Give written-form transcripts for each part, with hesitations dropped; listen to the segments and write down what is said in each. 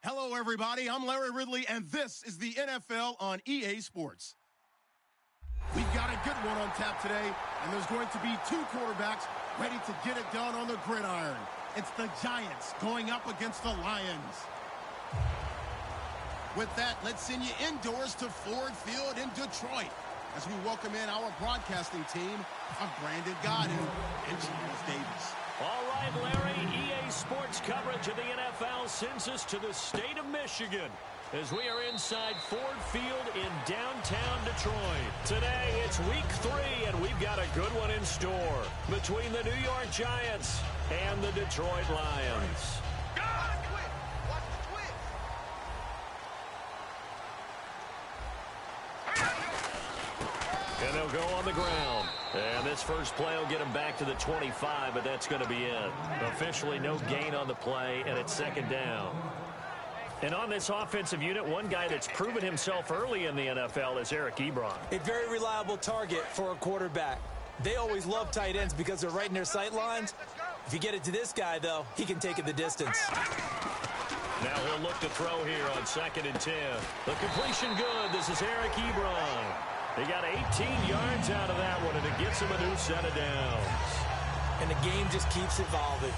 Hello, everybody. I'm Larry Ridley, and this is the NFL on EA Sports. We've got a good one on tap today, and there's going to be two quarterbacks ready to get it done on the gridiron. It's the Giants going up against the Lions. With that, let's send you indoors to Ford Field in Detroit as we welcome in our broadcasting team of Brandon Godin and Charles Davis. All right, Larry, EA Sports coverage of the NFL sends us to the state of Michigan as we are inside Ford Field in downtown Detroit. Today, it's week 3, and we've got a good one in store between the New York Giants and the Detroit Lions. And they'll go on the ground. And this first play will get them back to the 25, but that's going to be it. Officially no gain on the play, and it's second down. And on this offensive unit, one guy that's proven himself early in the NFL is Eric Ebron. A very reliable target for a quarterback. They always love tight ends because they're right in their sight lines. If you get it to this guy, though, he can take it the distance. Now he'll look to throw here on 2nd and 10. The completion good. This is Eric Ebron. They got 18 yards out of that one, and it gets him a new set of downs. And the game just keeps evolving.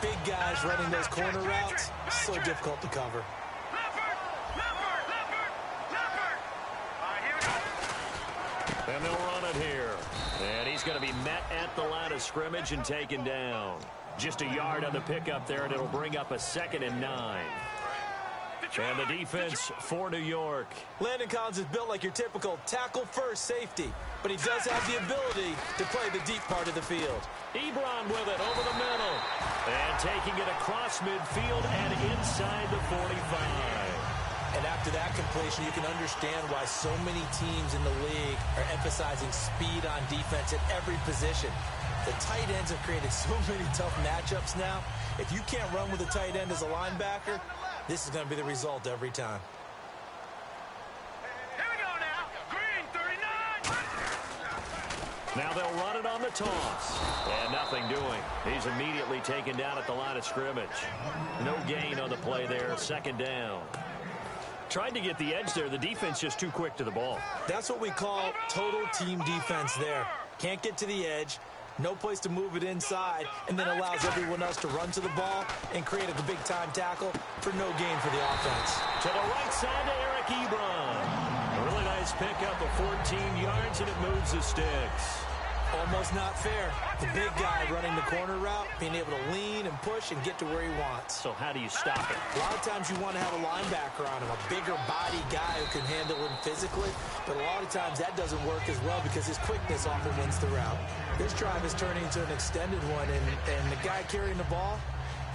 Big guys running those corner routes, so difficult to cover. And they'll run it here. And he's going to be met at the line of scrimmage and taken down. Just a yard on the pickup there, and it'll bring up a 2nd and 9. And the defense for New York. Landon Collins is built like your typical tackle-first safety, but he does have the ability to play the deep part of the field. Ebron with it over the middle. And taking it across midfield and inside the 45. And after that completion, you can understand why so many teams in the league are emphasizing speed on defense at every position. The tight ends have created so many tough matchups now. If you can't run with a tight end as a linebacker, this is going to be the result every time. Here we go now. Green 39. Now they'll run it on the toss. And nothing doing. He's immediately taken down at the line of scrimmage. No gain on the play there. 2nd down. Tried to get the edge there. The defense just too quick to the ball. That's what we call total team defense there. Can't get to the edge. No place to move it inside, and then allows everyone else to run to the ball and create a big-time tackle for no gain for the offense. To the right side to Eric Ebron. A really nice pickup of 14 yards, and it moves the sticks. Almost not fair. The big guy running the corner route, being able to lean and push and get to where he wants. So how do you stop it? A lot of times you want to have a linebacker on him, a bigger body guy who can handle him physically, but a lot of times that doesn't work as well because his quickness often wins the route. This drive is turning into an extended one, and the guy carrying the ball,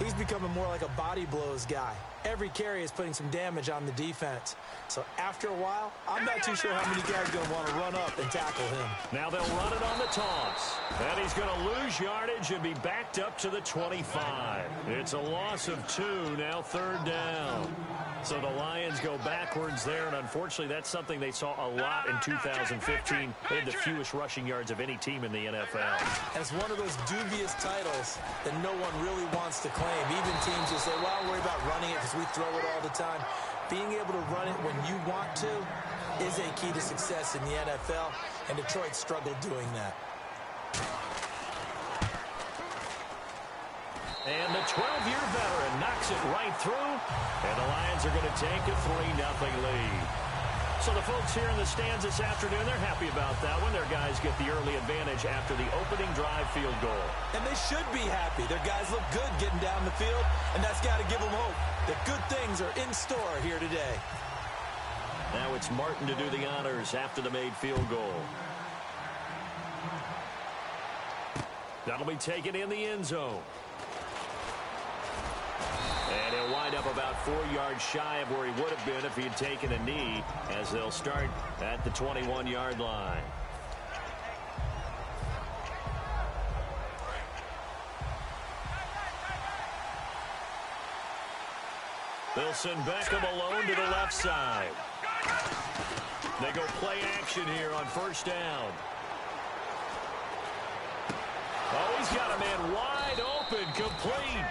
he's becoming more like a body blows guy. Every carry is putting some damage on the defense. So after a while, I'm not too sure how many guys are going to want to run up and tackle him. Now they'll run it on the toss. And he's going to lose yardage and be backed up to the 25. It's a loss of 2, now 3rd down. So the Lions go backwards there, and unfortunately that's something they saw a lot in 2015. They had the fewest rushing yards of any team in the NFL. And it's one of those dubious titles that no one really wants to claim. Even teams will say, well, don't worry about running it because we throw it all the time. Being able to run it when you want to is a key to success in the NFL, and Detroit struggled doing that. And the 12-year veteran knocks it right through, and the Lions are going to take a 3-0 lead. So the folks here in the stands this afternoon, they're happy about that one. Their guys get the early advantage after the opening drive field goal. And they should be happy. Their guys look good getting down the field, and that's got to give them hope that good things are in store here today. Now it's Martin to do the honors after the made field goal. That'll be taken in the end zone. And he'll wind up about 4 yards shy of where he would have been if he had taken a knee, as they'll start at the 21-yard line. They'll send Beckham alone to the left side. They go play action here on 1st down. Oh, he's got a man wide open, complete.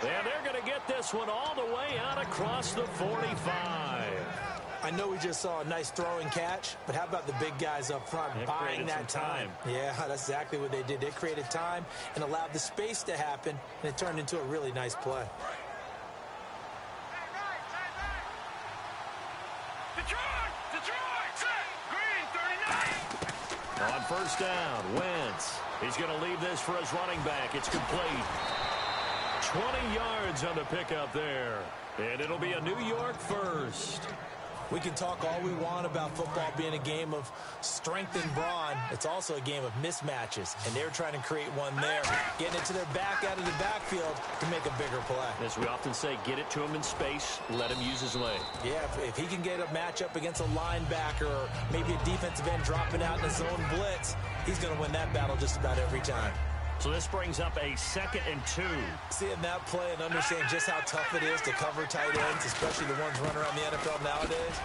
And they're going to to get this one all the way out across the 45. I know we just saw a nice throwing catch, but how about the big guys up front buying that time? Yeah, that's exactly what they did. They created time and allowed the space to happen, and it turned into a really nice play. Detroit, set, green, 39. On first down, Wentz. He's going to leave this for his running back. It's complete. 20 yards on the pickup there. And it'll be a New York first. We can talk all we want about football being a game of strength and brawn. It's also a game of mismatches, and they're trying to create one there, getting it to their back out of the backfield to make a bigger play. As we often say, get it to him in space, let him use his leg. Yeah, if he can get a matchup against a linebacker or maybe a defensive end dropping out in a zone blitz, he's going to win that battle just about every time. So this brings up a 2nd and 2. Seeing that play and understand just how tough it is to cover tight ends, especially the ones running around the NFL nowadays,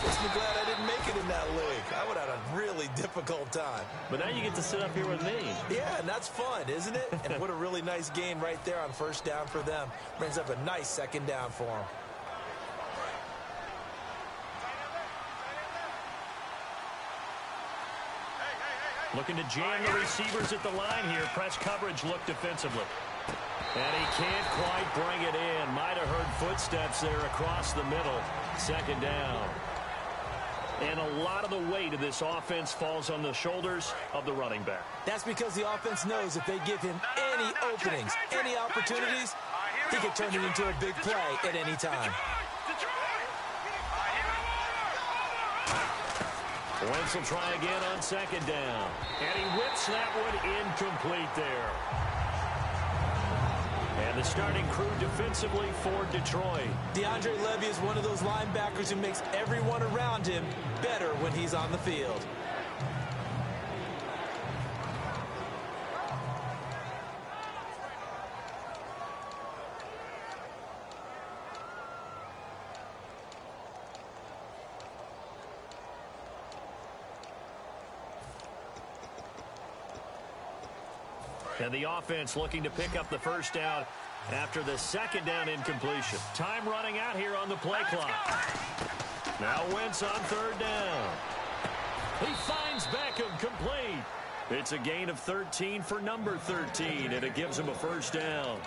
makes me glad I didn't make it in that league. I would have had a really difficult time. But now you get to sit up here with me. Yeah, and that's fun, isn't it? And what a really nice gain right there on first down for them. Brings up a nice 2nd down for them. Looking to jam the receivers at the line here. Press coverage look defensively. And he can't quite bring it in. Might have heard footsteps there across the middle. 2nd down. And a lot of the weight of this offense falls on the shoulders of the running back. That's because the offense knows if they give him any openings, any opportunities, he can turn it into a big play at any time. Wentz will try again on 2nd down. And he whips that one incomplete there. And the starting crew defensively for Detroit. DeAndre Levy is one of those linebackers who makes everyone around him better when he's on the field. And the offense looking to pick up the first down after the 2nd down incompletion. Time running out here on the play clock. Now Wentz on 3rd down. He finds Beckham complete. It's a gain of 13 for number 13, and it gives him a first down.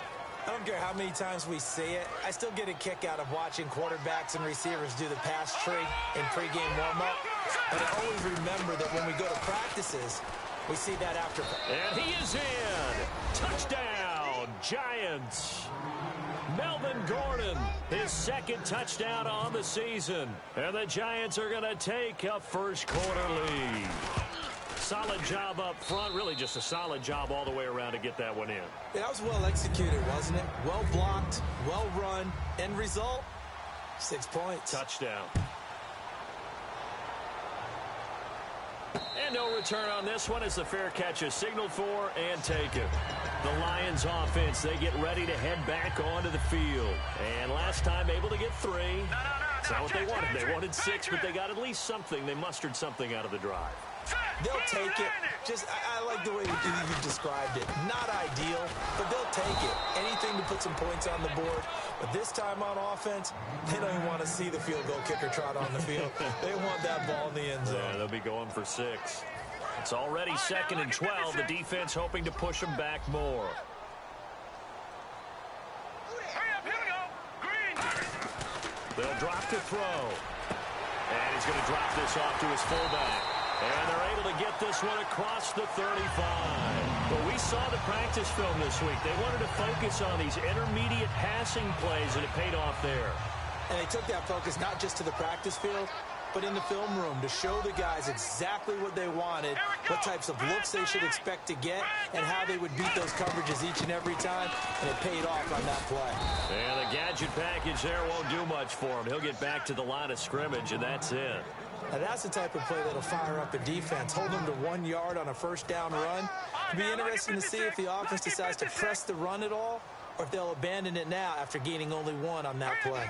I don't care how many times we see it. I still get a kick out of watching quarterbacks and receivers do the pass tree in pregame warm-up. But I always remember that when we go to practices, we see that after. And he is in. Touchdown, Giants. Melvin Gordon, his 2nd touchdown on the season. And the Giants are going to take a first-quarter lead. Solid job up front. Really just a solid job all the way around to get that one in. Yeah, that was well executed, wasn't it? Well blocked, well run. End result, 6 points. Touchdown. And no return on this one as the fair catch is signaled for and taken. The Lions offense, they get ready to head back onto the field. And last time able to get 3. That's not what they wanted. They wanted 6, but they got at least something. They mustered something out of the drive. They'll take it. Just, I like the way you described it. Not ideal, but they'll take it. Anything to put some points on the board. But this time on offense, they don't even want to see the field goal kicker trot on the field. They want that ball in the end zone. Yeah, they'll be going for 6. It's already 2nd and 12. The defense hoping to push them back more. They'll drop to throw. And he's going to drop this off to his fullback. And they're able to get this one across the 35. But we saw the practice film this week. They wanted to focus on these intermediate passing plays, and it paid off there. And they took that focus not just to the practice field, but in the film room to show the guys exactly what they wanted, what types of looks they should expect to get, and how they would beat those coverages each and every time, and it paid off on that play. And the gadget package there won't do much for him. He'll get back to the line of scrimmage, and that's it. Now that's the type of play that'll fire up a defense. Hold them to 1 yard on a first down run. It'll be interesting to see if the offense decides to press the run at all, or if they'll abandon it now after gaining only 1 on that play.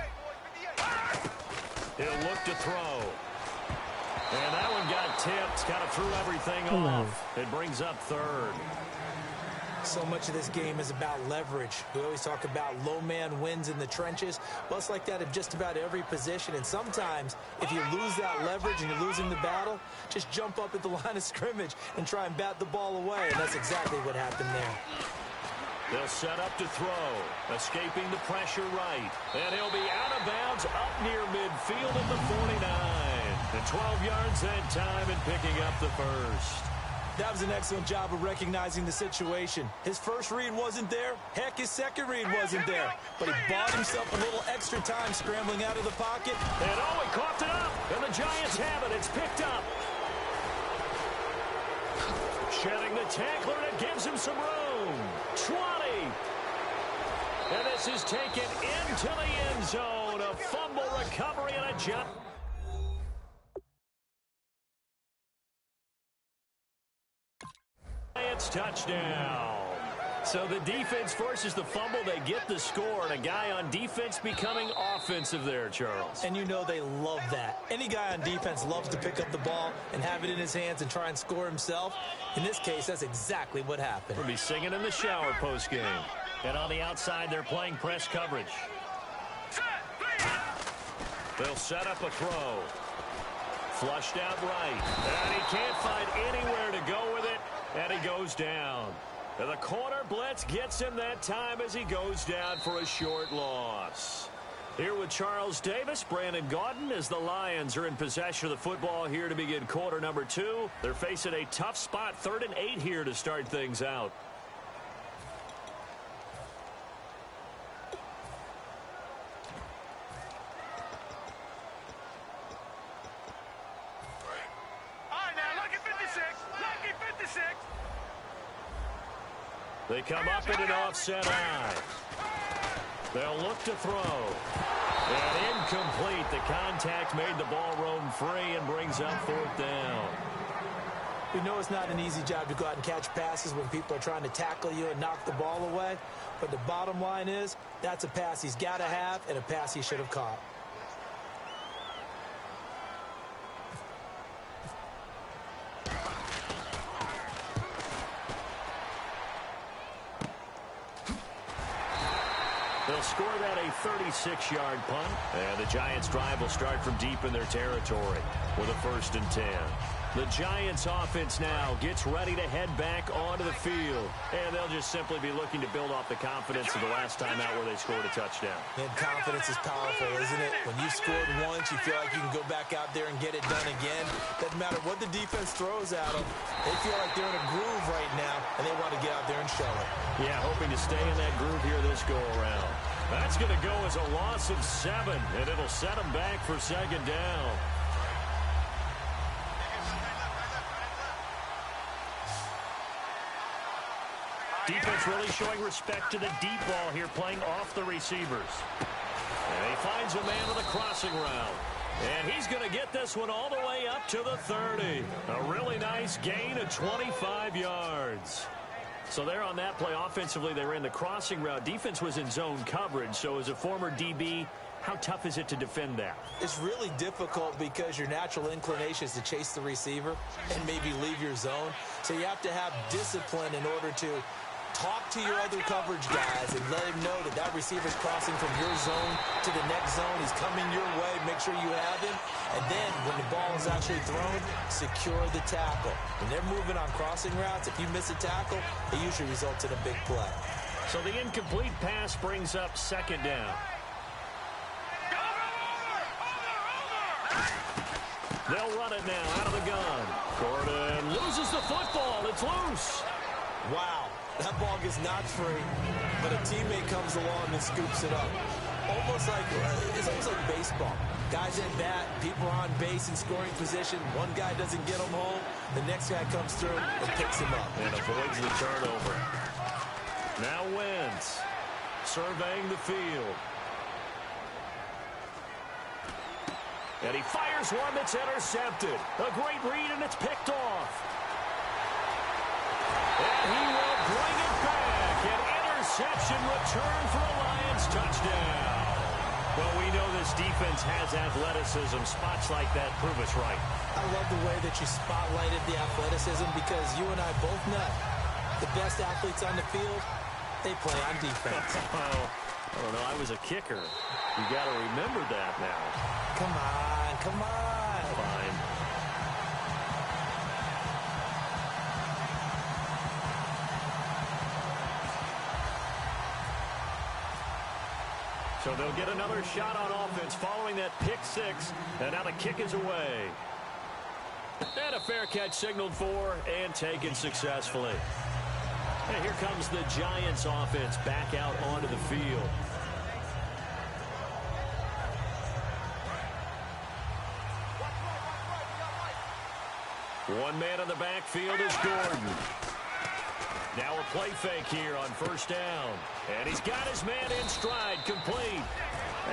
He'll look to throw. And that one got tipped. Kind of threw everything off. It brings up 3rd. So much of this game is about leverage. We always talk about low man wins in the trenches. Well, it's like that in just about every position. And sometimes, if you lose that leverage and you're losing the battle, just jump up at the line of scrimmage and try and bat the ball away. And that's exactly what happened there. They'll set up to throw, escaping the pressure right. And he'll be out of bounds up near midfield at the 49. And 12 yards that time and picking up the first. That was an excellent job of recognizing the situation. His first read wasn't there. Heck, his second read wasn't there. But he bought himself a little extra time scrambling out of the pocket. And oh, he coughed it up. And the Giants have it. It's picked up. Shedding the tackler, and it gives him some room. 20. And this is taken into the end zone. A fumble recovery and a jump. Giants touchdown. So the defense forces the fumble. They get the score, and a guy on defense becoming offensive there, Charles. And you know they love that. Any guy on defense loves to pick up the ball and have it in his hands and try and score himself. In this case, that's exactly what happened. We'll be singing in the shower post-game. And on the outside, they're playing press coverage. They'll set up a throw. Flushed out right. And he can't find anywhere to go with it. And he goes down. And the corner blitz gets him that time as he goes down for a short loss. Here with Charles Davis, Brandon Gaudin, as the Lions are in possession of the football here to begin quarter number 2. They're facing a tough spot, 3rd and 8 here to start things out. They come up in an offset eye. They'll look to throw. And incomplete. The contact made the ball roam free and brings up 4th down. We know it's not an easy job to go out and catch passes when people are trying to tackle you and knock the ball away. But the bottom line is, that's a pass he's got to have and a pass he should have caught. They'll score that a 36-yard punt. And the Giants' drive will start from deep in their territory with a 1st and 10. The Giants' offense now gets ready to head back onto the field. And they'll just simply be looking to build off the confidence of the last time out where they scored a touchdown. And confidence is powerful, isn't it? When you've scored once, you feel like you can go back out there and get it done again. Doesn't matter what the defense throws at them. They feel like they're in a groove right now, and they want to get out there and show it. Yeah, hoping to stay in that groove here this go-around. That's going to go as a loss of 7, and it'll set them back for 2nd down. Defense really showing respect to the deep ball here, playing off the receivers. And he finds a man with a crossing route. And he's going to get this one all the way up to the 30. A really nice gain of 25 yards. So there on that play, offensively, they ran the crossing route. Defense was in zone coverage. So as a former DB, how tough is it to defend that? It's really difficult because your natural inclination is to chase the receiver and maybe leave your zone. So you have to have discipline in order to talk to your other coverage guys and let him know that that receiver's crossing from your zone to the next zone. He's coming your way. Make sure you have him. And then when the ball is actually thrown, secure the tackle. When they're moving on crossing routes, if you miss a tackle, it usually results in a big play. So the incomplete pass brings up 2nd down. They'll run it now out of the gun. Gordon loses the football. It's loose. Wow. That ball gets knocked free, but a teammate comes along and scoops it up. It's almost like baseball. Guys at bat, people are on base in scoring position. One guy doesn't get him home. The next guy comes through and picks him up. And avoids the turnover. Now Wentz surveying the field. And he fires one that's intercepted. A great read, and it's picked off. And he will bring it back. An interception return for a Lions touchdown. Well, we know this defense has athleticism. Spots like that prove us right. I love the way that you spotlighted the athleticism because you and I both know The best athletes on the field, they play on defense. I don't know. I was a kicker. You got to remember that now. Come on, come on. Fine. So they'll get another shot on offense following that pick six. And now the kick is away. And a fair catch signaled for and taken successfully. And here comes the Giants offense back out onto the field. One man in the backfield is Gordon. Now a play fake here on first down. And he's got his man in stride, complete.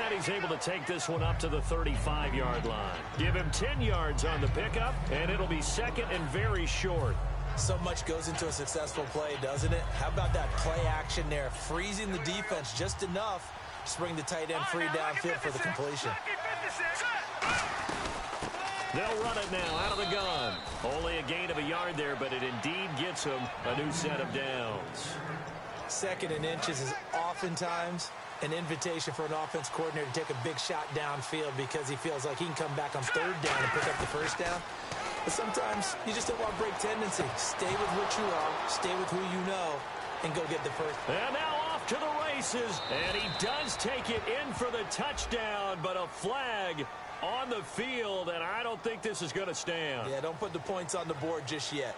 And he's able to take this one up to the 35-yard line. Give him 10 yards on the pickup, and it'll be second and very short. So much goes into a successful play, doesn't it? How about that play action there? Freezing the defense just enough to bring the tight end free downfield for the completion. They'll run it now out of the gun. Only a gain of a yard there, but it indeed gets him a new set of downs. Second and inches is oftentimes an invitation for an offense coordinator to take a big shot downfield because he feels like he can come back on third down and pick up the first down. But sometimes you just don't want to break tendency. Stay with what you are, stay with who you know, and go get the first. And now off to the races. And he does take it in for the touchdown, but a flag on the field, and I don't think this is going to stand. Yeah, don't put the points on the board just yet.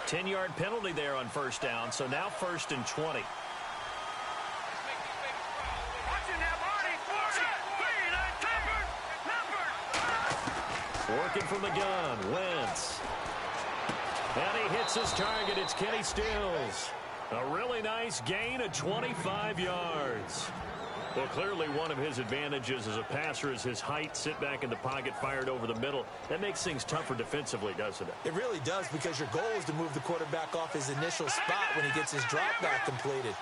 10-yard penalty there on first down, so now first and 20. Working from the gun, Wentz. And he hits his target. It's Kenny Stills. A really nice gain of 25 yards. Well, clearly one of his advantages as a passer is his height. Sit back in the pocket, fired over the middle. That makes things tougher defensively, doesn't it? It really does, because your goal is to move the quarterback off his initial spot when he gets his drop back completed.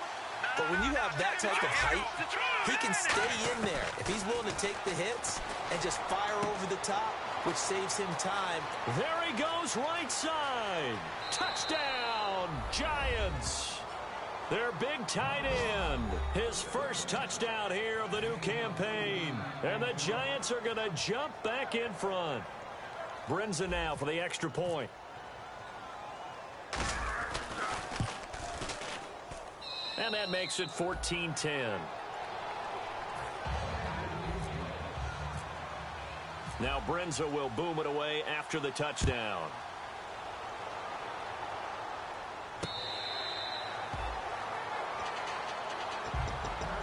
But when you have that type of height, he can stay in there. If he's willing to take the hits and just fire over the top, which saves him time. There he goes, right side. Touchdown, Giants. Their big tight end. His first touchdown here of the new campaign. And the Giants are going to jump back in front. Brinza now for the extra point. And that makes it 14-10. Now Brinza will boom it away after the touchdown.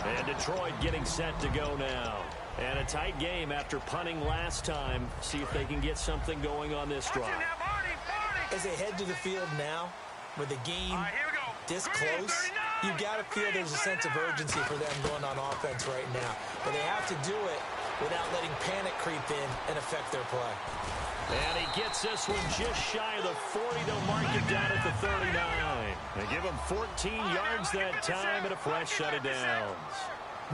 And Detroit getting set to go now. And a tight game after punting last time. See if they can get something going on this drive. As they head to the field now, with the game this close, you've got to feel there's a sense of urgency for them going on offense right now. But they have to do it without letting panic creep in and affect their play. And he gets this one just shy of the 40. They'll mark it down at the 39. They give him 14 yards that time and a fresh set of downs.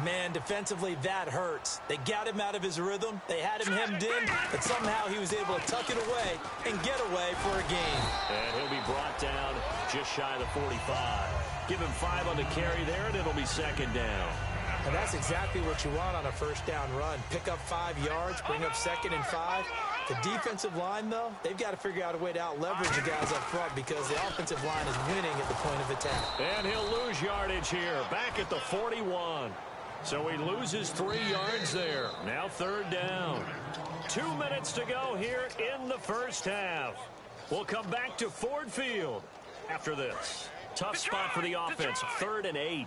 Man, defensively, that hurts. They got him out of his rhythm. They had him hemmed in, but somehow he was able to tuck it away and get away for a gain. And he'll be brought down just shy of the 45. Give him 5 on the carry there, and it'll be second down. And that's exactly what you want on a first down run. Pick up 5 yards, bring up second and 5. The defensive line, though, they've got to figure out a way to out-leverage the guys up front because the offensive line is winning at the point of attack. And he'll lose yardage here, back at the 41. So he loses 3 yards there. Now third down. 2 minutes to go here in the first half. We'll come back to Ford Field after this. Tough spot for the offense, 3rd and 8.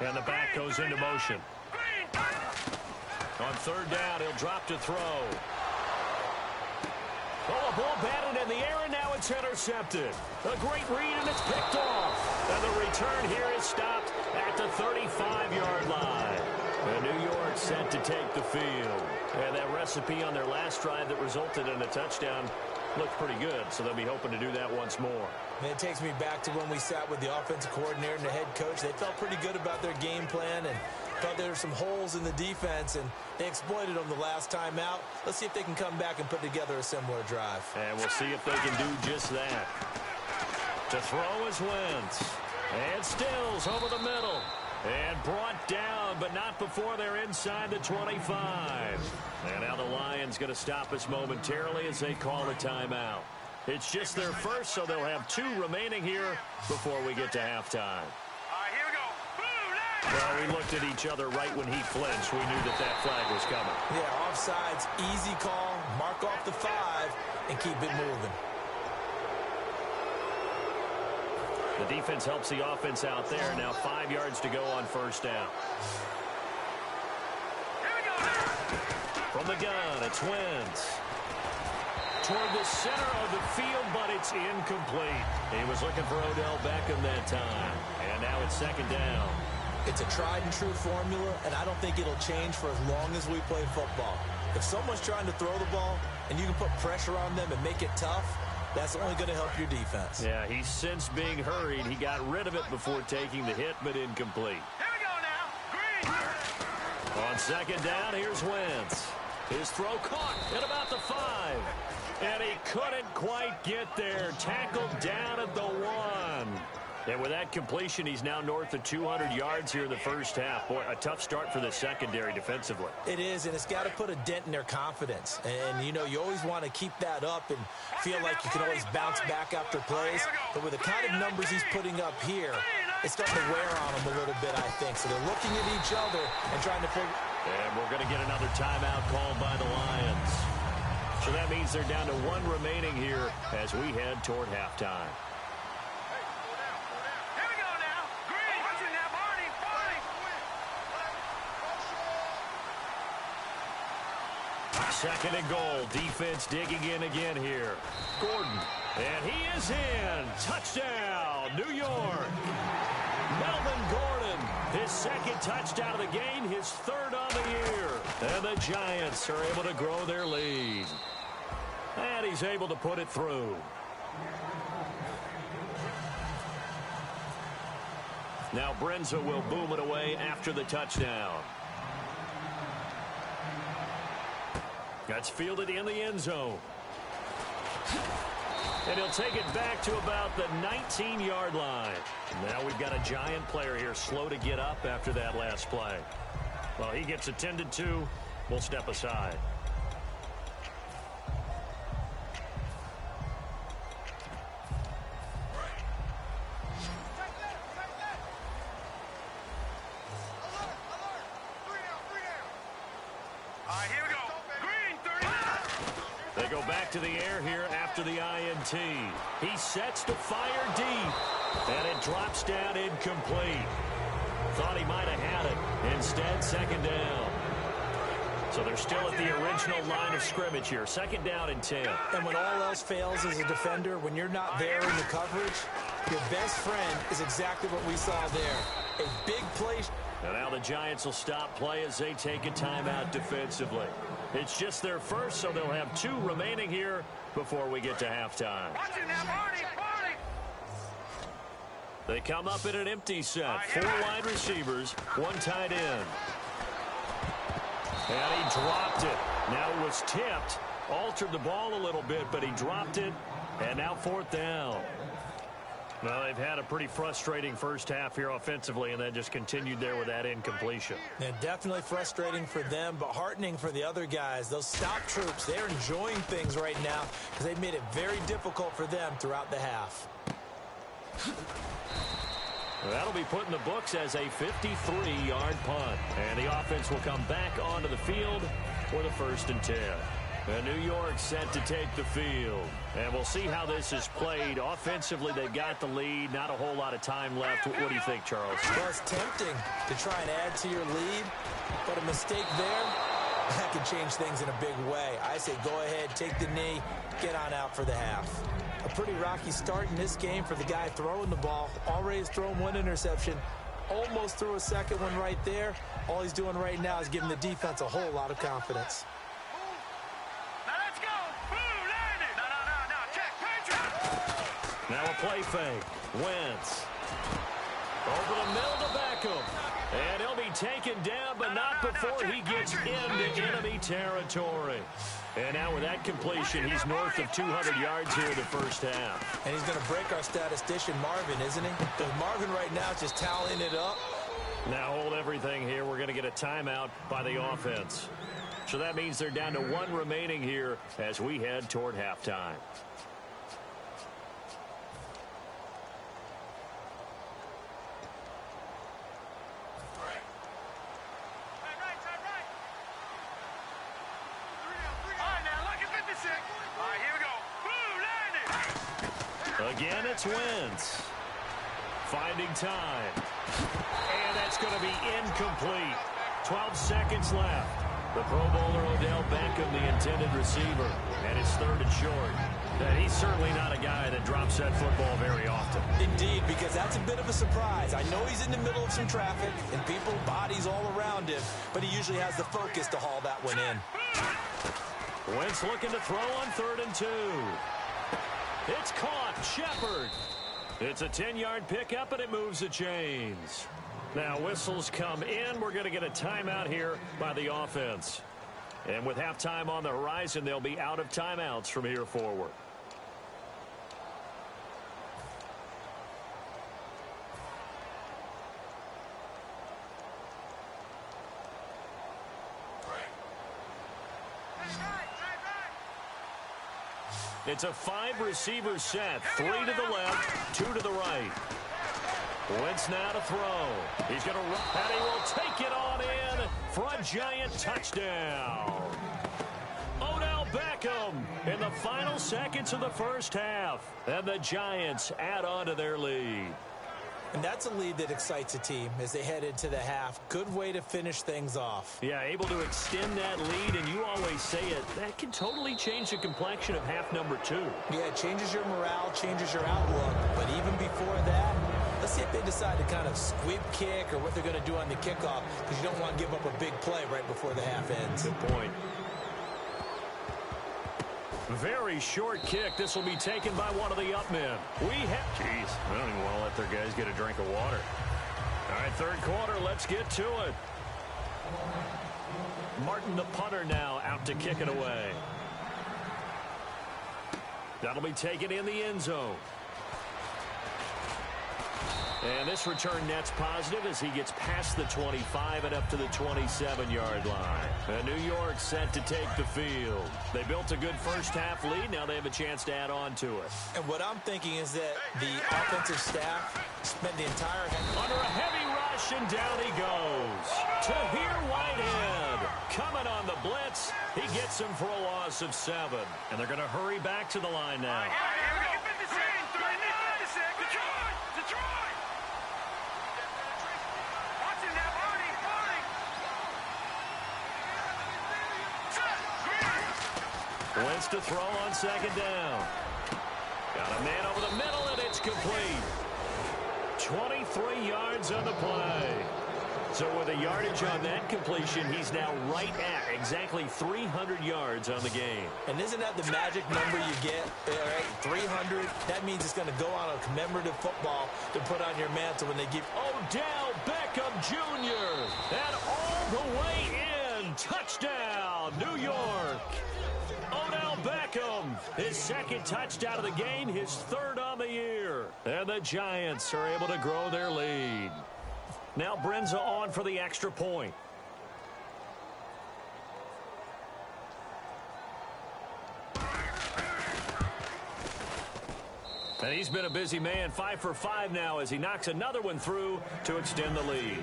And the back goes into motion. On third down, he'll drop to throw. Oh, a ball batted in the air, and now it's intercepted. A great read, and it's picked off. And the return here is stopped at the 35-yard line. And New York set to take the field. And that recipe on their last drive that resulted in a touchdown looked pretty good, so they'll be hoping to do that once more. And it takes me back to when we sat with the offensive coordinator and the head coach. They felt pretty good about their game plan and thought there were some holes in the defense, and they exploited them the last time out. Let's see if they can come back and put together a similar drive. And we'll see if they can do just that. To throw is Wentz. And Stills over the middle. And brought down, but not before they're inside the 25. And now the Lions going to stop us momentarily as they call a timeout. It's just their first, so they'll have 2 remaining here before we get to halftime. All right, here we go. Boom, Well, we looked at each other right when he flinched. We knew that flag was coming. Yeah, offsides, easy call, mark off the 5, and keep it moving. The defense helps the offense out there. Now 5 yards to go on first down. here we go now. From the gun, it's Wentz. Toward the center of the field, but it's incomplete. He was looking for Odell Beckham that time. And now it's second down. It's a tried-and-true formula, and I don't think it'll change for as long as we play football. If someone's trying to throw the ball and you can put pressure on them and make it tough, that's only going to help your defense. Yeah, he's since being hurried. He got rid of it before taking the hit, but incomplete. Here we go now. Green. On second down, here's Wentz. His throw caught at about the 5. And he couldn't quite get there. Tackled down at the 1. And with that completion, he's now north of 200 yards here in the first half. Boy, a tough start for the secondary defensively. It is, and it's got to put a dent in their confidence. And, you know, you always want to keep that up and feel like you can always bounce back after plays. But with the kind of numbers he's putting up here, it's starting to wear on them a little bit, I think. So they're looking at each other and trying to figure. And we're going to get another timeout called by the Lions. So that means they're down to 1 remaining here as we head toward halftime. Here we go now. Green. Watch it now, Barney. Second and goal. Defense digging in again here. Gordon. And he is in. Touchdown, New York. Melvin Gordon. His second touchdown of the game. His 3rd on the year. And the Giants are able to grow their lead. And he's able to put it through. Now Brenza will boom it away after the touchdown. That's fielded in the end zone. And he'll take it back to about the 19-yard line. Now we've got a Giant player here slow to get up after that last play. Well, he gets attended to. We'll step aside. All right, here we go. Green, 39. They go back to the air here after the INT. He sets to fire deep, and it drops down incomplete. Thought he might have had it. Instead, second down. So they're still at the original line of scrimmage here. Second down and 10. And when all else fails as a defender, when you're not there in the coverage, your best friend is exactly what we saw there. A big play. And now the Giants will stop play as they take a timeout defensively. It's just their first, so they'll have 2 remaining here before we get to halftime. Watch it now, Barney. They come up in an empty set. 4 wide receivers, 1 tight end. And he dropped it. Now it was tipped. Altered the ball a little bit, but he dropped it. And now 4th down. Well, they've had a pretty frustrating first half here offensively, and then just continued there with that incompletion. Yeah, definitely frustrating for them, but heartening for the other guys. Those stop troops, they're enjoying things right now because they've made it very difficult for them throughout the half. Well, that'll be put in the books as a 53-yard punt. And the offense will come back onto the field for the 1st and 10. And New York set to take the field. And we'll see how this is played. Offensively, they've got the lead. Not a whole lot of time left. What do you think, Charles? Well, it's tempting to try and add to your lead, but a mistake there, that could change things in a big way. I say go ahead, take the knee, get on out for the half. A pretty rocky start in this game for the guy throwing the ball. Already has thrown 1 interception. Almost threw a second one right there. All he's doing right now is giving the defense a whole lot of confidence. Now let's go. Boom, landed. No. Now a play fake. Wentz. Over the middle to Beckham. And he'll be taken down, but not before he gets into enemy territory. And now with that completion, he's north of 200 yards here in the first half. And he's going to break our statistician Marvin, isn't he? Because Marvin right now is just tallying it up. Now hold everything here. We're going to get a timeout by the offense. So that means they're down to one remaining here as we head toward halftime. Again, it's Wentz. Finding time. And that's going to be incomplete. 12 seconds left. The Pro Bowler Odell Beckham, the intended receiver. And it's third and short. And he's certainly not a guy that drops that football very often. Indeed, because that's a bit of a surprise. I know he's in the middle of some traffic and people, bodies all around him, but he usually has the focus to haul that one in. Wentz looking to throw on 3rd and 2. It's caught. Shepard. It's a 10-yard pickup, and it moves the chains. Now whistles come in. We're going to get a timeout here by the offense. And with halftime on the horizon, they'll be out of timeouts from here forward. It's a 5-receiver set. 3 to the left, 2 to the right. Wentz now to throw. He's going to run, and he will take it on in for a giant touchdown. Odell Beckham in the final seconds of the first half. And the Giants add on to their lead. And that's a lead that excites a team as they head into the half. Good way to finish things off. Yeah, able to extend that lead, and you always say it, that can totally change the complexion of half number 2. Yeah, it changes your morale, changes your outlook. But even before that, let's see if they decide to kind of squib kick or what they're going to do on the kickoff, because you don't want to give up a big play right before the half ends. Good point. Very short kick. This will be taken by one of the up men. Jeez, I don't even want to let their guys get a drink of water. All right, third quarter, let's get to it. Martin, the punter, now out to kick it away. That'll be taken in the end zone. And this return net's positive as he gets past the 25 and up to the 27-yard line. And New York set to take the field. They built a good first-half lead. Now they have a chance to add on to it. And what I'm thinking is that the offensive staff spent the entire... Under a heavy rush, and down he goes. Tahir Whitehead coming on the blitz. He gets him for a loss of 7. And they're going to hurry back to the line now. Wentz to throw on second down. Got a man over the middle, and it's complete. 23 yards on the play. So with a yardage on that completion, he's now right at exactly 300 yards on the game. And isn't that the magic number you get? 300. That means it's going to go on a commemorative football to put on your mantle when they give Odell Beckham Jr. And all the way in. Touchdown, New York. Odell Beckham, his second touchdown of the game, his third on the year. And the Giants are able to grow their lead. Now Brenza on for the extra point. And he's been a busy man, 5 for 5 now as he knocks another one through to extend the lead.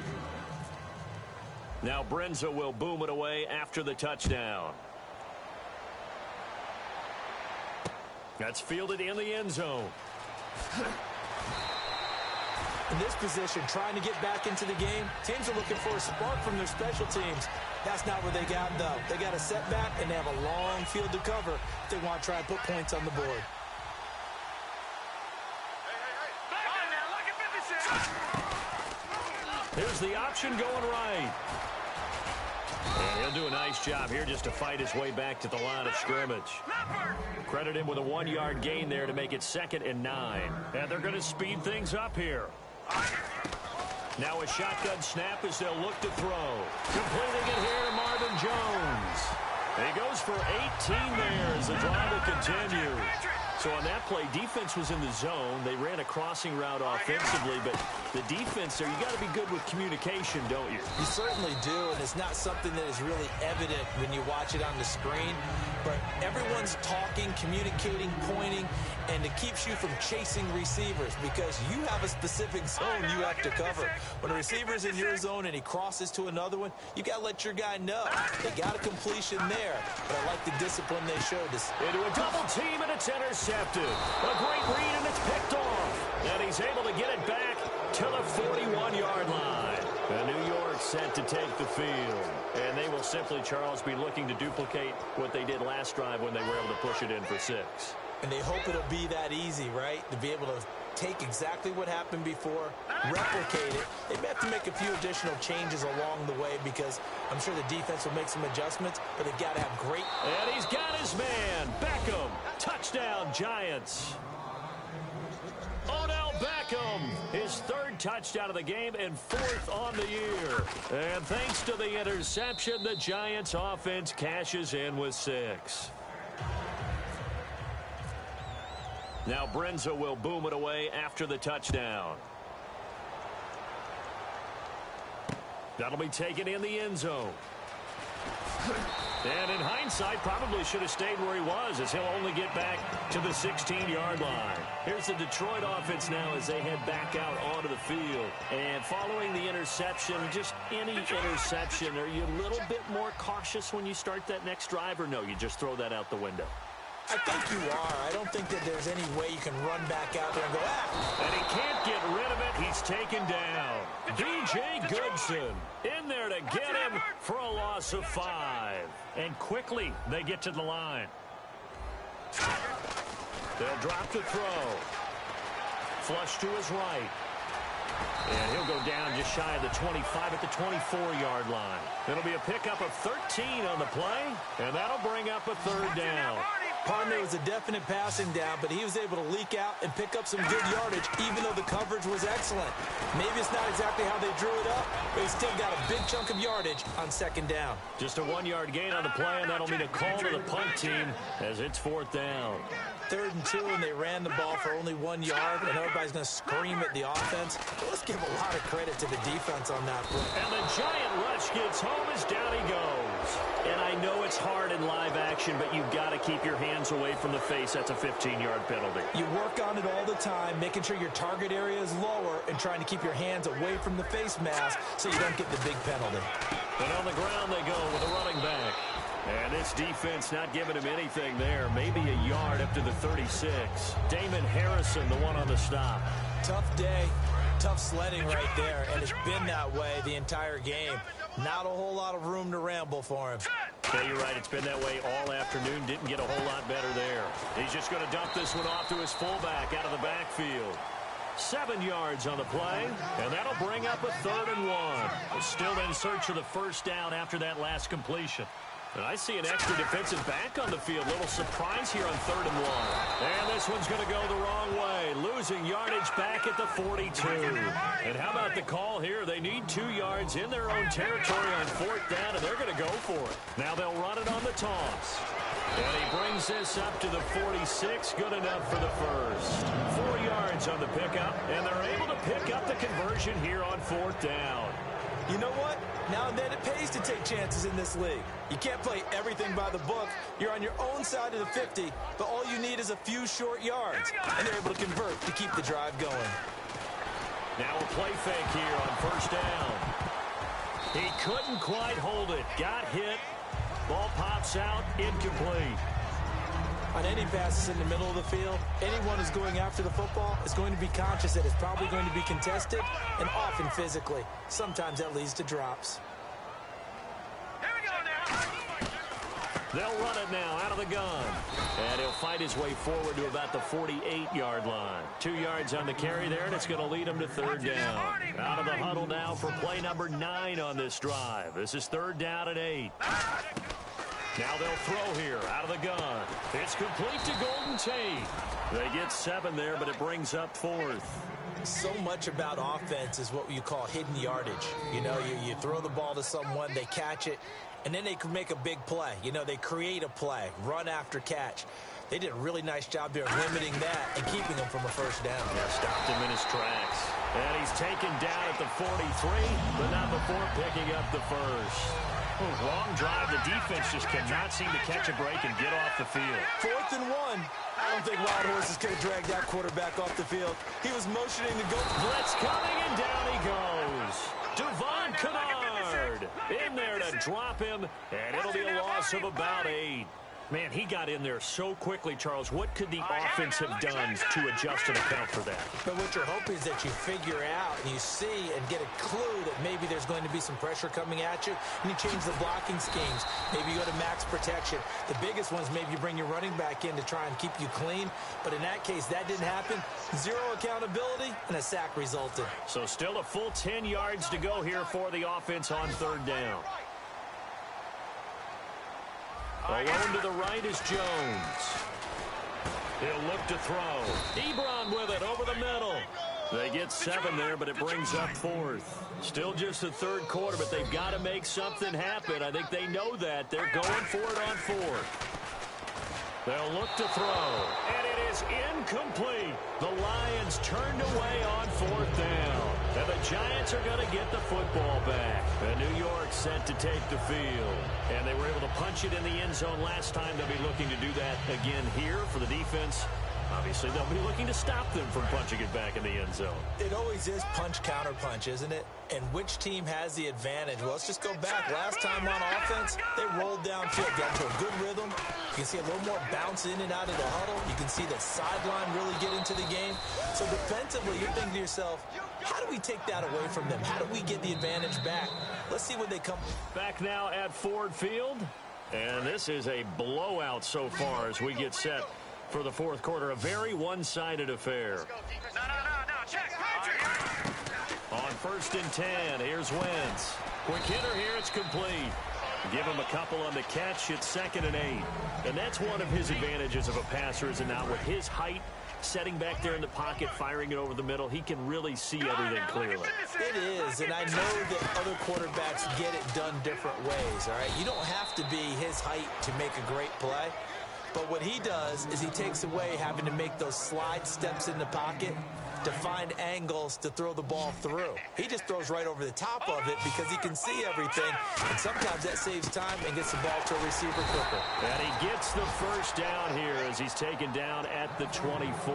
Now Brenza will boom it away after the touchdown. That's fielded in the end zone. In this position, trying to get back into the game, teams are looking for a spark from their special teams. That's not what they got, though. They got a setback, and they have a long field to cover if they want to try and put points on the board. Here's the option going right. And he'll do a nice job here just to fight his way back to the line of scrimmage. Credit him with a 1-yard gain there to make it 2nd and 9. And they're going to speed things up here. Now a shotgun snap as they'll look to throw. Completing it here to Marvin Jones. He goes for 18 there as the drive will continue. So on that play, defense was in the zone. They ran a crossing route offensively, but the defense there, you got to be good with communication, don't you? You certainly do, and it's not something that is really evident when you watch it on the screen. But everyone's talking, communicating, pointing, and it keeps you from chasing receivers because you have a specific zone you have to cover. When a receiver's in your zone and he crosses to another one, you got to let your guy know. They got a completion there, but I like the discipline they showed us. Into a double team, and it's intercepted. A great read, and it's picked off. And he's able to get it back to the 41-yard line. And New York set to take the field. And they will simply, Charles, be looking to duplicate what they did last drive when they were able to push it in for 6. And they hope it'll be that easy, right? To be able to take exactly what happened before, replicate it. They may have to make a few additional changes along the way because I'm sure the defense will make some adjustments, but they've got to have great... And he's got his man, Beckham. Touchdown, Giants. Odell Beckham, his 3rd touchdown of the game and 4th on the year. And thanks to the interception, the Giants offense cashes in with 6. Now Brenza will boom it away after the touchdown. That'll be taken in the end zone. And in hindsight, probably should have stayed where he was as he'll only get back to the 16-yard line. Here's the Detroit offense now as they head back out onto the field. And following the interception, just any interception, are you a little bit more cautious when you start that next drive, or no, you just throw that out the window? I think you are. I don't think that there's any way you can run back out there and go, And he can't get rid of it. He's taken down. B.J. Goodson in there to get him for a loss of 5. And quickly, they get to the line. They'll drop the throw. Flush to his right. And he'll go down just shy of the 25 at the 24-yard line. It'll be a pickup of 13 on the play, and that'll bring up a 3rd down. Partner was a definite passing down, but he was able to leak out and pick up some good yardage, even though the coverage was excellent. Maybe it's not exactly how they drew it up, but he still got a big chunk of yardage on 2nd down. Just a 1-yard gain on the play, and that'll mean a call to the punt team as it's 4th down. 3rd and 2, and they ran the ball for only 1 yard, and everybody's going to scream at the offense. Let's give a lot of credit to the defense on that play. And the giant rush gets home as down he goes. And I know it's hard in live action, but you've got to keep your hands away from the face. That's a 15-yard penalty. You work on it all the time, making sure your target area is lower and trying to keep your hands away from the face mask so you don't get the big penalty. And on the ground they go with a running back. And this defense not giving him anything there. Maybe a yard up to the 36. Damon Harrison, the one on the stop. Tough day. Tough sledding right there, and it's been that way the entire game. Not a whole lot of room to ramble for him. Yeah, you're right. It's been that way all afternoon. Didn't get a whole lot better there. He's just going to dump this one off to his fullback out of the backfield. 7 yards on the play, and that'll bring up a 3rd and 1. Still in search of the 1st down after that last completion. And I see an extra defensive back on the field. Little surprise here on 3rd and 1. And this one's going to go the wrong way. Losing yardage back at the 42. And how about the call here? They need 2 yards in their own territory on 4th down, and they're going to go for it. Now they'll run it on the toss. And he brings this up to the 46. Good enough for the 1st. 4 yards on the pickup, and they're able to pick up the conversion here on 4th down. You know what? Now and then it pays to take chances in this league. You can't play everything by the book. You're on your own side of the 50, but all you need is a few short yards. And they're able to convert to keep the drive going. Now a play fake here on 1st down. He couldn't quite hold it. Got hit. Ball pops out. Incomplete. On any passes in the middle of the field, anyone who's going after the football is going to be conscious that it's probably going to be contested and often physically. Sometimes that leads to drops. Here we go now. They'll run it now out of the gun. And he'll fight his way forward to about the 48-yard line. 2 yards on the carry there, and it's going to lead him to third down. Out of the huddle now for play number 9 on this drive. This is third down and 8. Now they'll throw here out of the gun. It's complete to Golden Tate. They get 7 there, but it brings up 4th. So much about offense is what you call hidden yardage. You know, you throw the ball to someone, they catch it, and then they can make a big play. You know, they create a play, run after catch. They did a really nice job there limiting that and keeping him from a first down. Yeah, stopped him in his tracks. And he's taken down at the 43, but not before picking up the first. Long drive. The defense just cannot seem to catch a break and get off the field. 4th and 1. I don't think Wild Horses could have dragged that quarterback off the field. He was motioning to go. Blitz coming, and down he goes. Devon Kennard in there to drop him, and it'll be a loss of about 8. Man, he got in there so quickly, Charles. What could the offense have done to adjust and account for that? But what you're hoping is that you figure out and you see and get a clue that maybe there's going to be some pressure coming at you, and you change the blocking schemes. Maybe you go to max protection. The biggest one is maybe you bring your running back in to try and keep you clean. But in that case, that didn't happen. 0 accountability, and a sack resulted. So still a full 10 yards to go here for the offense on third down. Alone to the right is Jones. He'll look to throw. Ebron with it over the middle. They get 7 there, but it brings up 4th. Still just the third quarter, but they've got to make something happen. I think they know that. They're going for it on 4th. They'll look to throw, and it is incomplete. The Lions turned away on 4th down. And the Giants are going to get the football back. And New York set to take the field. And they were able to punch it in the end zone last time. They'll be looking to do that again here for the defense. Obviously, they'll be looking to stop them from punching it back in the end zone. It always is punch, counter punch, isn't it? And which team has the advantage? Well, let's just go back. Last time on offense, they rolled downfield, got to a good rhythm. You can see a little more bounce in and out of the huddle. You can see the sideline really get into the game. So defensively, you're thinking to yourself, how do we take that away from them? How do we get the advantage back? Let's see when they come. Back now at Ford Field. And this is a blowout so far as we get set for the fourth quarter. A very one-sided affair. Check. On 1st and 10, here's Wentz. Quick hitter here, it's complete. Give him a couple on the catch. It's 2nd and 8. And that's one of his advantages of a passer, is now with his height, setting back there in the pocket, firing it over the middle, he can really see everything clearly. It is, and I know that other quarterbacks get it done different ways, all right? You don't have to be his height to make a great play. But what he does is he takes away having to make those slide steps in the pocket to find angles to throw the ball through. He just throws right over the top of it because he can see everything, and sometimes that saves time and gets the ball to a receiver quicker. And he gets the first down here as he's taken down at the 24.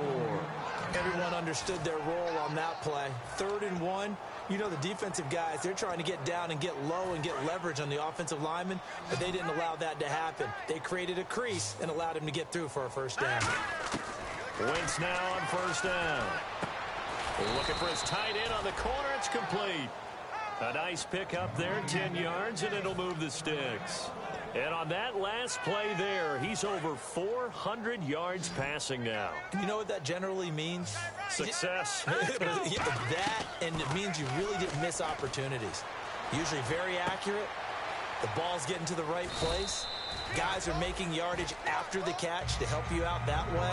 Everyone understood their role on that play. 3rd and 1. You know, the defensive guys, they're trying to get down and get low and get leverage on the offensive lineman, but they didn't allow that to happen. They created a crease and allowed him to get through for a first down. Wentz now on 1st down. Looking for his tight end on the corner. It's complete. A nice pick up there, 10 yards, and it'll move the sticks. And on that last play there, he's over 400 yards passing now. You know what that generally means? Success. That, and it means you really didn't miss opportunities. Usually very accurate. The ball's getting to the right place. Guys are making yardage after the catch to help you out that way.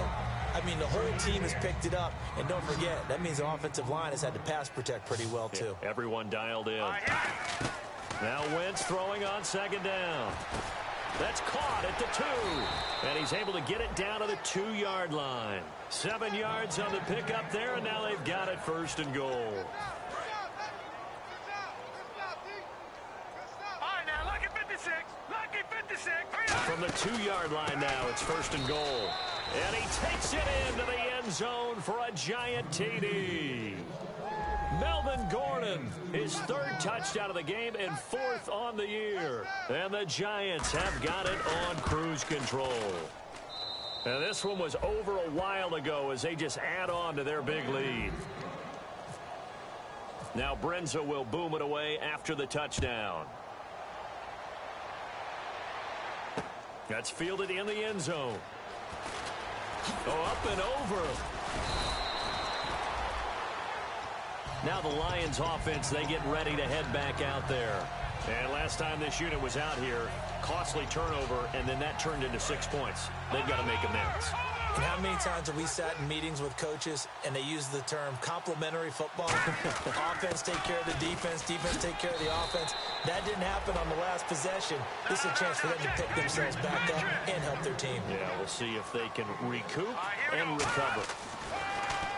I mean, the whole team has picked it up. And don't forget, that means the offensive line has had to pass protect pretty well, too. Yeah, everyone dialed in. Now Wentz throwing on 2nd down. That's caught at the 2. And he's able to get it down to the 2-yard line. 7 yards on the pickup there, and now they've got it 1st and goal. All right, now, lucky 56. Lucky 56. From the 2-yard line now, it's 1st and goal. And he takes it into the end zone for a giant TD. Melvin Gordon, his 3rd touchdown of the game and 4th on the year. And the Giants have got it on cruise control. And this one was over a while ago as they just add on to their big lead. Now Brenza will boom it away after the touchdown. That's fielded in the end zone. Oh, up and over. Now the Lions offense, they get ready to head back out there. And last time this unit was out here, costly turnover, and then that turned into 6 points. They've got to make amends. And how many times have we sat in meetings with coaches and they use the term complementary football? Offense take care of the defense, defense take care of the offense. That didn't happen on the last possession. This is a chance for them to pick themselves back up and help their team. Yeah, we'll see if they can recoup and recover.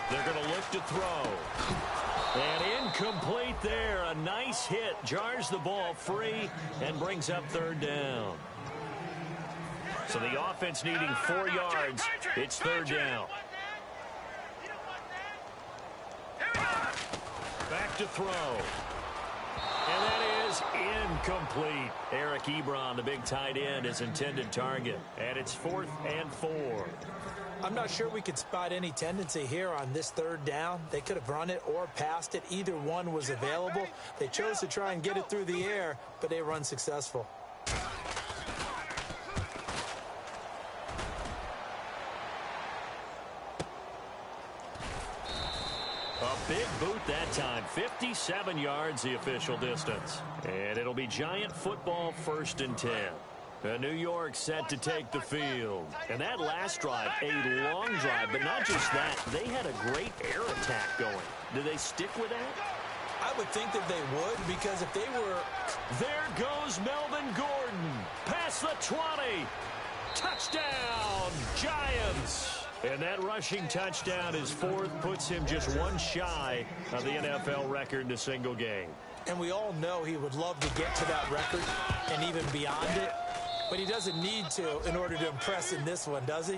They're going to look to throw. And incomplete there. A nice hit. Jars the ball free and brings up third down. So the offense needing 4 yards. It's third down. Back to throw. And that is incomplete. Eric Ebron, the big tight end, is intended target. And it's 4th and 4. I'm not sure we could spot any tendency here on this third down. They could have run it or passed it. Either one was available. They chose to try and get it through the air, but they were unsuccessful. A big boot that time. 57 yards the official distance. And it'll be Giant football 1st and 10. New York set to take the field. And that last drive, a long drive, but not just that. They had a great air attack going. Do they stick with that? I would think that they would, because if they were... There goes Melvin Gordon. Past the 20. Touchdown, Giants. And that rushing touchdown is 4th, puts him just one shy of the NFL record in a single game. And we all know he would love to get to that record and even beyond it. But he doesn't need to in order to impress in this one, does he?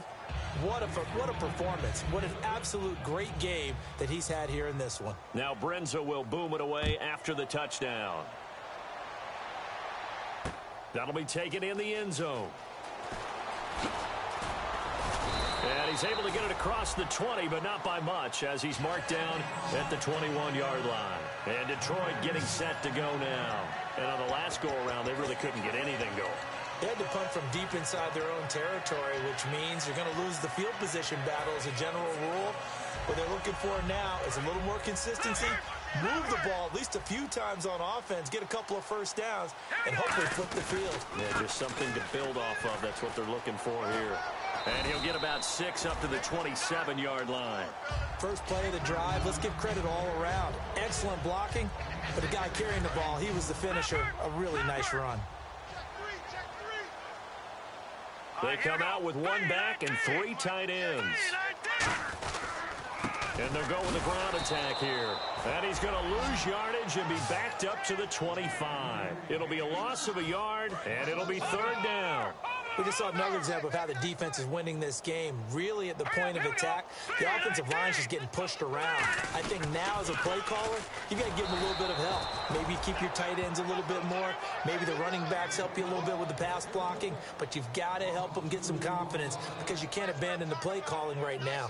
What a performance. What an absolute great game that he's had here in this one. Now Brenza will boom it away after the touchdown. That'll be taken in the end zone. And he's able to get it across the 20, but not by much, as he's marked down at the 21-yard line. And Detroit getting set to go now. And on the last go-around, they really couldn't get anything going. They had to punt from deep inside their own territory, which means you're going to lose the field position battle as a general rule. What they're looking for now is a little more consistency, move the ball at least a few times on offense, get a couple of first downs, and hopefully flip the field. Yeah, just something to build off of. That's what they're looking for here. And he'll get about 6 up to the 27-yard line. First play of the drive, let's give credit all around. Excellent blocking, but the guy carrying the ball, he was the finisher. A really nice run. They come out with 1 back and 3 tight ends. And they're going the ground attack here. And he's going to lose yardage and be backed up to the 25. It'll be a loss of a yard, and it'll be third down. We just saw another example of how the defense is winning this game. Really at the point of attack, the offensive line is just getting pushed around. I think now as a play caller, you got to give them a little bit of help. Maybe keep your tight ends a little bit more. Maybe the running backs help you a little bit with the pass blocking. But you've got to help them get some confidence, because you can't abandon the play calling right now.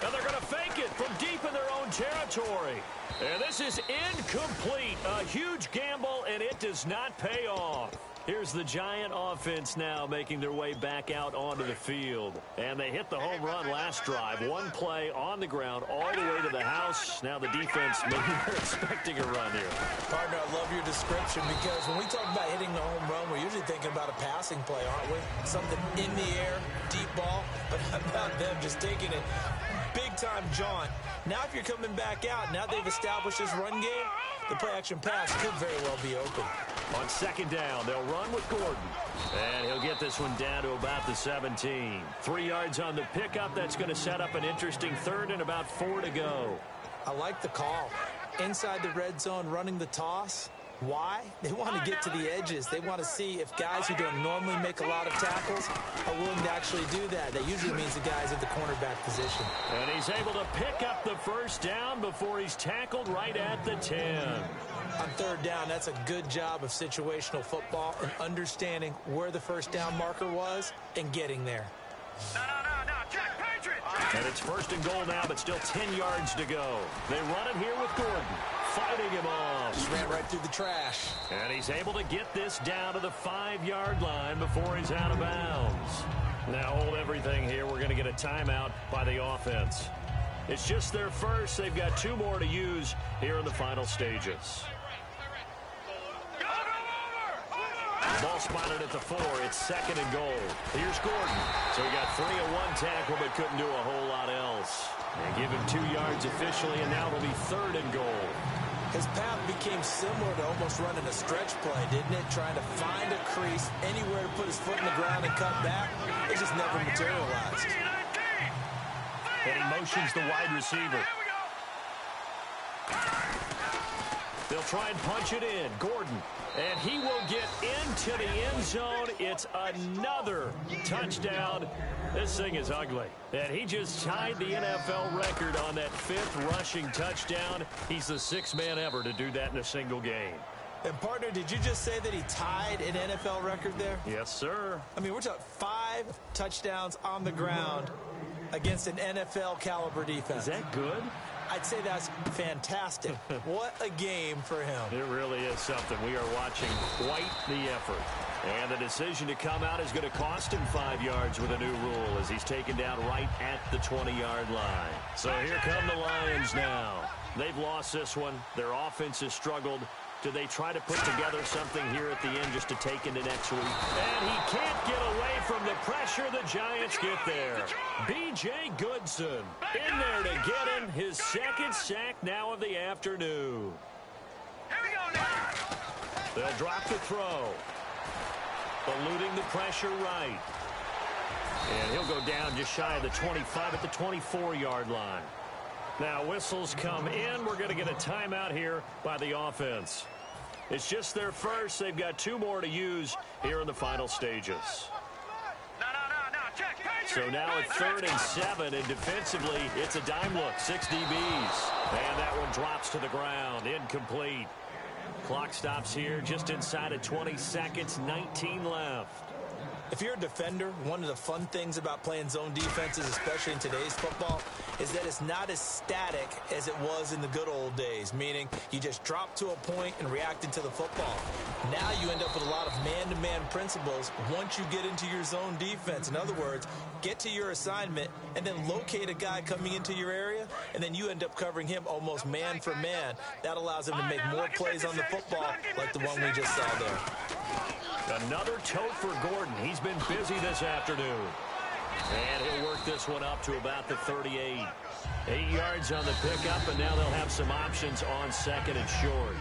And they're going to fake it from deep in their own territory. And this is incomplete. A huge gamble, and it does not pay off. Here's the Giant offense now making their way back out onto the field. And they hit the home run last drive. 1 play on the ground all the way to the house. Now the defense, maybe they're expecting a run here. Partner, I love your description, because when we talk about hitting the home run, we're usually thinking about a passing play, aren't we? Something in the air, deep ball. But how about them just taking it big-time jaunt? Now if you're coming back out, now they've established this run game, the play-action pass could very well be open. On second down, they'll run with Gordon. And he'll get this one down to about the 17. 3 yards on the pickup. That's going to set up an interesting third and about 4 to go. I like the call. Inside the red zone, running the toss. Why? They want to get to the edges. They want to see if guys who don't normally make a lot of tackles are willing to actually do that. That usually means the guys at the cornerback position. And he's able to pick up the first down before he's tackled right at the 10. On third down, that's a good job of situational football and understanding where the first down marker was and getting there. No, Jack Patriot! And it's first and goal now, but still 10 yards to go. They run it here with Gordon. fighting him off. Just ran right through the trash. And he's able to get this down to the 5-yard line before he's out of bounds. Now hold everything here. We're going to get a timeout by the offense. It's just their first. They've got 2 more to use here in the final stages. Ball spotted at the 4. It's 2nd and goal. Here's Gordon. So he got 3 on 1 tackle, but couldn't do a whole lot else. And give him 2 yards officially, and now it'll be 3rd and goal. His path became similar to almost running a stretch play, didn't it? Trying to find a crease, anywhere to put his foot in the ground and cut back. It just never materialized. And he motions the wide receiver. They'll try and punch it in. Gordon. And he will get into the end zone. It's another touchdown. This thing is ugly. And he just tied the NFL record on that 5th rushing touchdown. He's the 6th man ever to do that in a single game. And, partner, did you just say that he tied an NFL record there? Yes, sir. I mean, we're talking 5 touchdowns on the ground against an NFL-caliber defense. Is that good? I'd say that's fantastic. What a game for him. It really is something. We are watching quite the effort. And the decision to come out is going to cost him 5 yards with a new rule as he's taken down right at the 20-yard line. So here come the Lions now. They've lost this one. Their offense has struggled. Do they try to put together something here at the end just to take into next week? And he can't get away from the pressure. The Giants get there. B.J. Goodson in there to get him his 2nd sack now of the afternoon. They'll drop the throw. Eluding the pressure right. And he'll go down just shy of the 25 at the 24-yard line. Now whistles come in. We're going to get a timeout here by the offense. It's just their first. They've got 2 more to use here in the final stages. So now at 3rd and 7, and defensively, it's a dime look. 6 DBs. And that one drops to the ground. Incomplete. Clock stops here just inside of 20 seconds. 19 left. If you're a defender, one of the fun things about playing zone defenses, especially in today's football, is that it's not as static as it was in the good old days, meaning you just drop to a point and react into the football. Now you end up with a lot of man-to-man principles once you get into your zone defense. In other words, get to your assignment and then locate a guy coming into your area, and then you end up covering him almost man for man. That allows him to make more plays on the football like the one we just saw there. Another tote for Gordon. He's been busy this afternoon. And he'll work this one up to about the 38. 8 yards on the pickup, and now they'll have some options on 2nd and short.